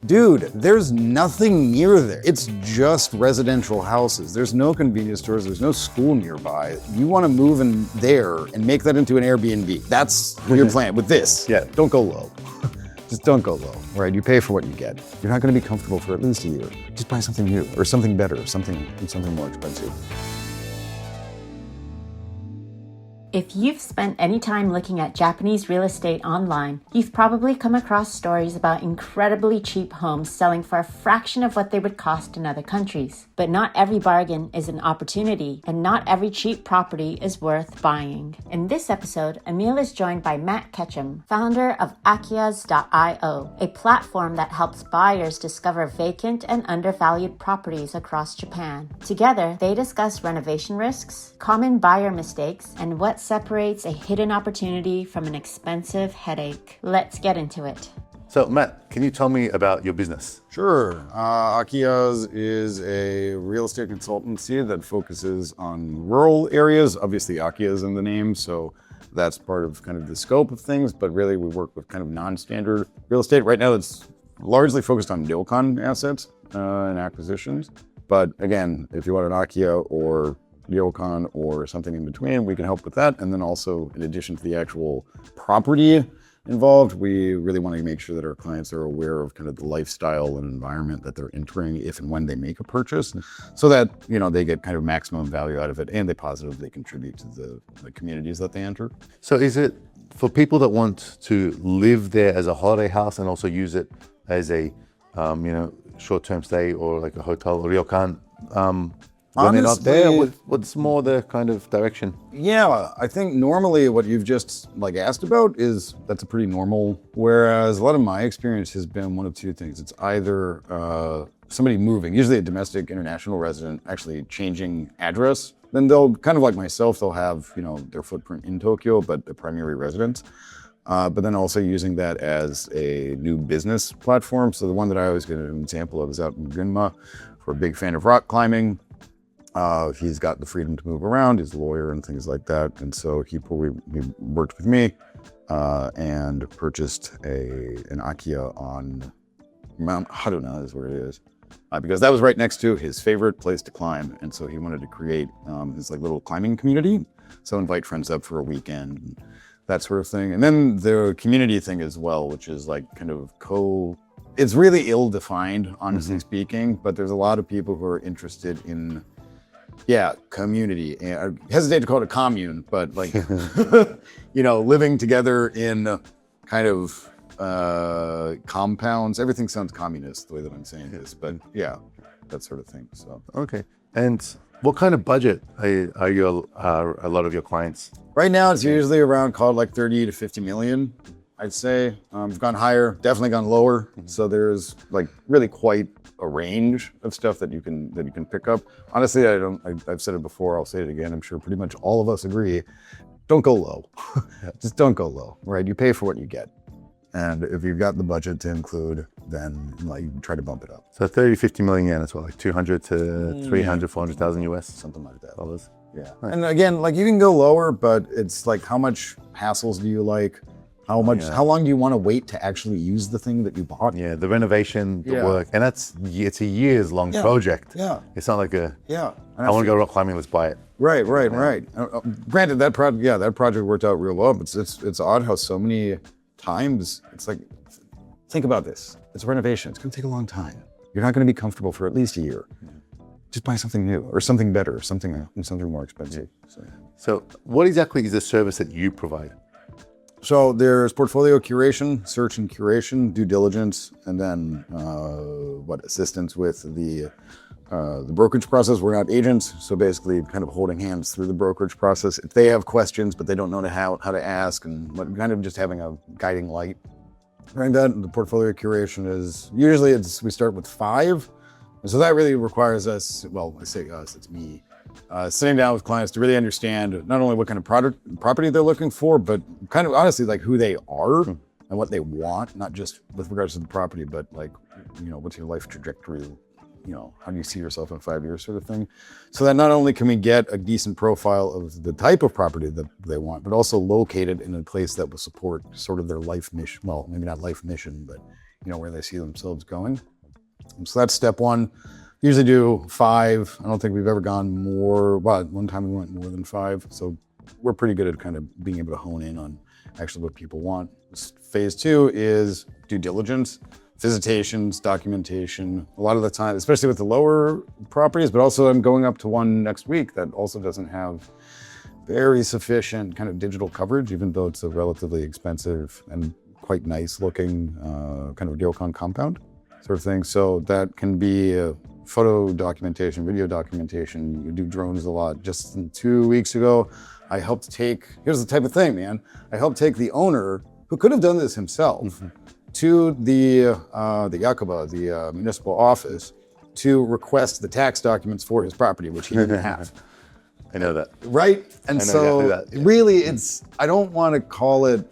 Dude, there's nothing near there. It's just residential houses. There's no convenience stores. There's no school nearby. You want to move in there and make that into an Airbnb. That's your plan with this. Yeah. Don't go low. Just don't go low, right? You pay for what you get. You're not going to be comfortable for at least a year. Just buy something new or something better, something more expensive. If you've spent any time looking at Japanese real estate online, you've probably come across stories about incredibly cheap homes selling for a fraction of what they would cost in other countries. But not every bargain is an opportunity, and not every cheap property is worth buying. In this episode, Emil is joined by Matt Ketchum, founder of Akiyas.io, a platform that helps buyers discover vacant and undervalued properties across Japan. Together, they discuss renovation risks, common buyer mistakes, and what separates a hidden opportunity from an expensive headache. Let's get into it. So Matt, can you tell me about your business? Sure. Akiyas is a real estate consultancy that focuses on rural areas. Obviously, Akiya is in the name, so that's part of kind of the scope of things, but really we work with kind of non-standard real estate. Right now it's largely focused on ryokan assets and acquisitions. But again, if you want an Akiya or ryokan or something in between, we can help with that. And then also, in addition to the actual property involved, we really want to make sure that our clients are aware of kind of the lifestyle and environment that they're entering if and when they make a purchase, so that, you know, they get kind of maximum value out of it and they positively contribute to the communities that they enter. So is it for people that want to live there as a holiday house and also use it as a short-term stay or like a hotel or ryokan? When they're not there, what's more the kind of direction? Yeah, I think normally what you've just asked about that's a pretty normal, whereas a lot of my experience has been one of two things. It's either somebody moving, usually a domestic international resident actually changing address. Then they'll, kind of like myself, they'll have, their footprint in Tokyo, but the primary residence. But then also using that as a new business platform. So the one that I always get an example of is out in Gunma, for a big fan of rock climbing. He's got the freedom to move around. He's a lawyer and things like that. And so he worked with me and purchased an Akiya on Mount Haruna is where it is. Because that was right next to his favorite place to climb. And so he wanted to create his little climbing community. So invite friends up for a weekend, that sort of thing. And then the community thing as well, which is it's really ill-defined, honestly speaking, but there's a lot of people who are interested in community. And I hesitate to call it a commune, but living together in kind of compounds. Everything sounds communist the way that I'm saying this, but yeah, that sort of thing. So okay. And what kind of budget are a lot of your clients? Right now, it's usually around 30 to 50 million. I'd say I've gone higher, definitely gone lower. So there's really quite a range of stuff that you can pick up. Honestly, I've said it before, I'll say it again. I'm sure pretty much all of us agree. Don't go low. Just don't go low, right? You pay for what you get. And if you've got the budget to include, then you try to bump it up. So 30, 50 million yen, that's what, 200 to 300, 400,000 US? Something like that. Dollars. Yeah. Right. And again, you can go lower, but it's how much hassles do you like? How long do you want to wait to actually use the thing that you bought? Yeah, the renovation, the work, and it's a years long project. Yeah. It's not like I want to go rock climbing, let's buy it. Right. Granted, that project worked out real well, but it's odd how so many times it's think about this. It's a renovation. It's going to take a long time. You're not going to be comfortable for at least a year. Just buy something new or something better, something more expensive. So what exactly is the service that you provide? So there's portfolio curation, search and curation, due diligence, and then assistance with the brokerage process. We're not agents, so basically kind of holding hands through the brokerage process. If they have questions but they don't know how to ask, and kind of just having a guiding light. During that, the portfolio curation is usually we start with 5, and so that really requires us. Well, I say us, it's me. Sitting down with clients to really understand not only what kind of property they're looking for, but kind of honestly who they are and what they want, not just with regards to the property, but what's your life trajectory, how do you see yourself in 5 years sort of thing. So that not only can we get a decent profile of the type of property that they want, but also locate it in a place that will support sort of their life mission. Well, maybe not life mission, but where they see themselves going. So that's step one. Usually do 5. I don't think we've ever gone more. Well, one time we went more than 5. So we're pretty good at kind of being able to hone in on actually what people want. Phase 2 is due diligence, visitations, documentation. A lot of the time, especially with the lower properties, but also I'm going up to one next week that also doesn't have very sufficient kind of digital coverage, even though it's a relatively expensive and quite nice looking kind of ryokan compound sort of thing. So that can be photo documentation, video documentation. You do drones a lot. Just 2 weeks ago, I helped take, here's the type of thing, man. I helped take the owner, who could have done this himself, to the Yakuba, the municipal office, to request the tax documents for his property, which he didn't have. I know that. Right? And so exactly that, yeah. really it's, I don't want to call it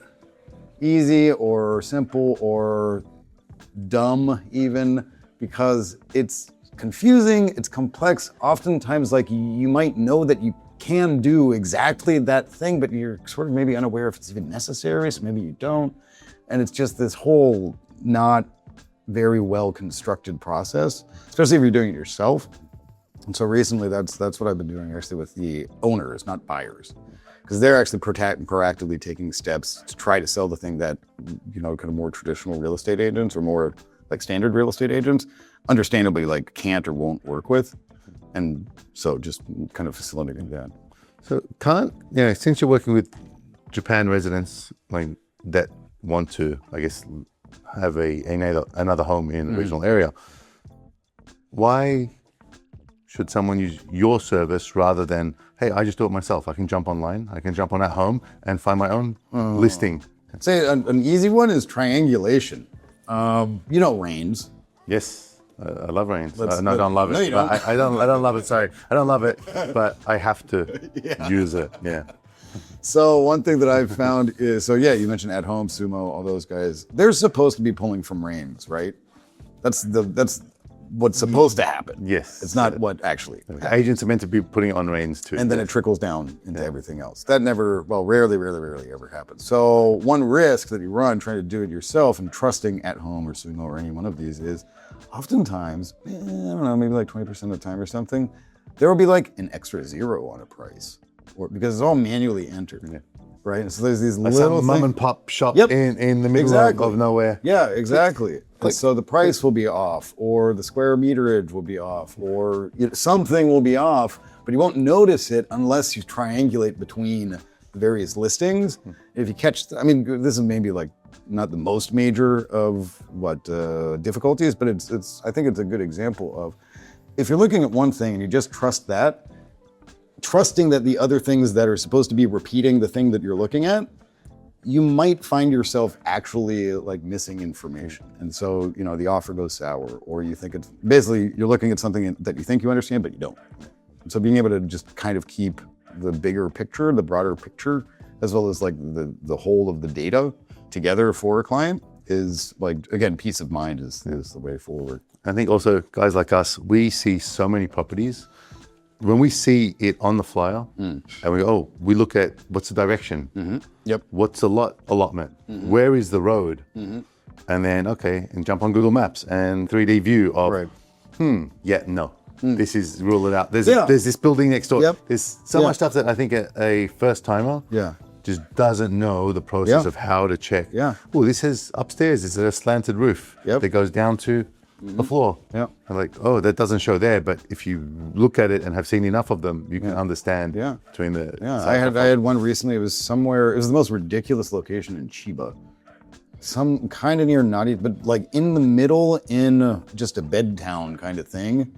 easy or simple or dumb even, because it's confusing, it's complex. Oftentimes, like, you might know that you can do exactly that thing, but you're sort of maybe unaware if it's even necessary, so maybe you don't. And it's just this whole not very well constructed process, especially if you're doing it yourself. And so recently that's what I've been doing actually with the owners, not buyers, because they're actually proactively taking steps to try to sell the thing that, kind of more traditional real estate agents or more like standard real estate agents, understandably, like, can't or won't work with. And so just kind of facilitating that. So since you're working with Japan residents like that want to, I guess, have another home in the regional area, why should someone use your service rather than, hey, I just do it myself. I can jump online, I can jump on at home and find my own listing. I'd say an easy one is triangulation. Rains. Yes. I love rains. No, I don't love it. No, you don't. I don't love it. Sorry, I don't love it, but I have to use it. Yeah. So one thing that I've found is, you mentioned At Home, Sumo, all those guys. They're supposed to be pulling from rains, right? That's what's supposed to happen. Yes. It's not what actually happens. Agents are meant to be putting it on rains too. And then it trickles down into everything else. That rarely ever happens. So one risk that you run trying to do it yourself and trusting At Home or Sumo or any one of these is, oftentimes, I don't know, maybe like 20% of the time or something, there will be like an extra 0 on a price, or because it's all manually entered, right? And so there's these little mom and pop shop Yep. in the middle of nowhere. Yeah, exactly. And so the price will be off, or the square meterage will be off, or something will be off, but you won't notice it unless you triangulate between the various listings. If you catch, this is maybe like not the most major of difficulties, but I think it's a good example of, if you're looking at one thing and you just trust that, trusting that the other things that are supposed to be repeating the thing that you're looking at, you might find yourself actually like missing information. And so, the offer goes sour, or you think it's basically, you're looking at something that you think you understand, but you don't. And so being able to just kind of keep the bigger picture, the broader picture, as well as like the whole of the data together for a client is, like, again, peace of mind is the way forward. I think also guys like us, we see so many properties. When we see it on the flyer and we look at what's the direction, Yep. what's the allotment, where is the road, and then and jump on Google Maps and 3D view of, this is rule it out. There's this building next door. Yep. There's so much stuff that I think a first timer just doesn't know the process of how to check. Yeah. Oh, this is upstairs. Is it a slanted roof that goes down to the floor? Yeah. And like, that doesn't show there, but if you look at it and have seen enough of them, you can understand between the. Yeah, I had one recently. It was somewhere. It was the most ridiculous location in Chiba. Some kind of near Nari, but like in the middle, in just a bed town kind of thing.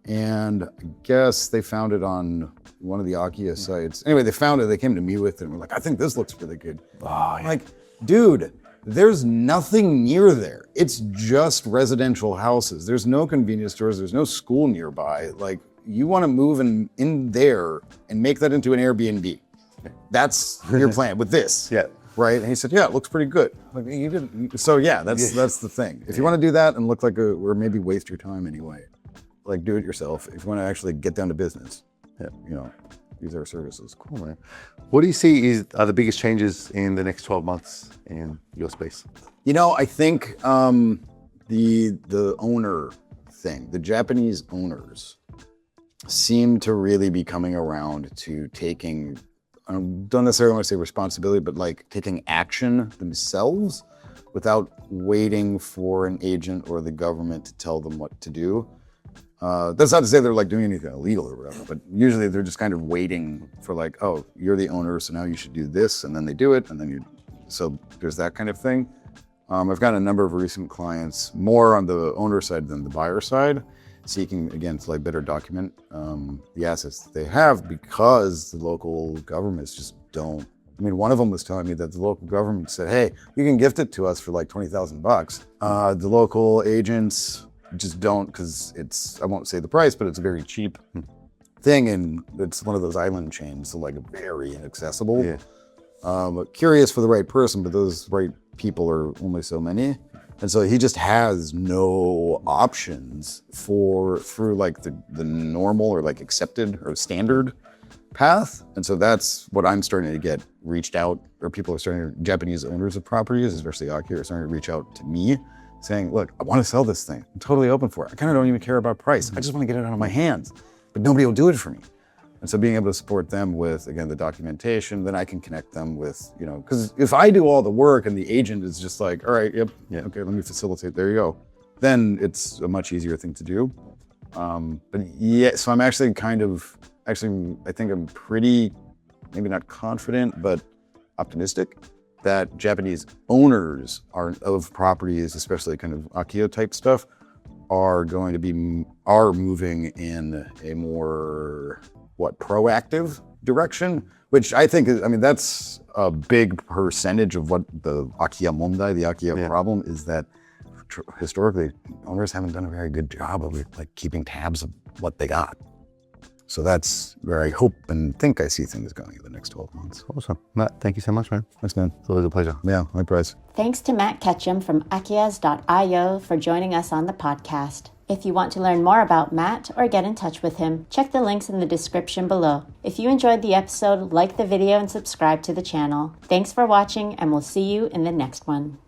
And I guess they found it on one of the Akiya sites. Anyway, they found it. They came to me with it and were like, I think this looks really good. I'm like, dude, there's nothing near there. It's just residential houses. There's no convenience stores. There's no school nearby. Like, you want to move in there and make that into an Airbnb. That's your plan with this. Yeah. Right? And he said, yeah, it looks pretty good. Like, you didn't. So that's the thing. If you want to do that and look like or maybe waste your time anyway, like, do it yourself. If you want to actually get down to business, use our services. Cool, man. What do you see are the biggest changes in the next 12 months in your space? I think the owner thing, the Japanese owners seem to really be coming around to taking, I don't necessarily want to say responsibility, but like taking action themselves without waiting for an agent or the government to tell them what to do. That's not to say they're like doing anything illegal or whatever, but usually they're just kind of waiting for like, oh, you're the owner, so now you should do this, and then they do it, and then so there's that kind of thing. I've got a number of recent clients, more on the owner side than the buyer side, seeking, again, to like better document the assets that they have because the local governments just don't. I mean, one of them was telling me that the local government said, hey, you can gift it to us for like $20,000. The local agents just don't, because it's, I won't say the price, but it's a very cheap thing, and it's one of those island chains, so like very inaccessible. Yeah. Curious for the right person, but those right people are only so many. And so he just has no options through like the normal or like accepted or standard path. And so that's what I'm starting to get reached out, or people are starting to, Japanese owners of properties, especially Akiya, are starting to reach out to me saying, look, I want to sell this thing. I'm totally open for it. I kind of don't even care about price. I just want to get it out of my hands, but nobody will do it for me. And so being able to support them with, again, the documentation, then I can connect them with, you know, because if I do all the work and the agent is just like, all right, yep, yeah, okay, let me facilitate, there you go, then it's a much easier thing to do. But yeah, so I'm actually I think I'm pretty, maybe not confident, but optimistic that Japanese owners of properties, especially kind of Akiya type stuff, are moving in a more, proactive direction, which I think is, I mean, that's a big percentage of what the Akiya mondai, the Akiya problem, is that historically owners haven't done a very good job of like keeping tabs of what they got. So that's where I hope and think I see things going in the next 12 months. Awesome. Matt, thank you so much, man. Thanks, man. It's always a pleasure. Yeah, likewise. Thanks to Matt Ketchum from Akiyas.io for joining us on the podcast. If you want to learn more about Matt or get in touch with him, check the links in the description below. If you enjoyed the episode, like the video and subscribe to the channel. Thanks for watching, and we'll see you in the next one.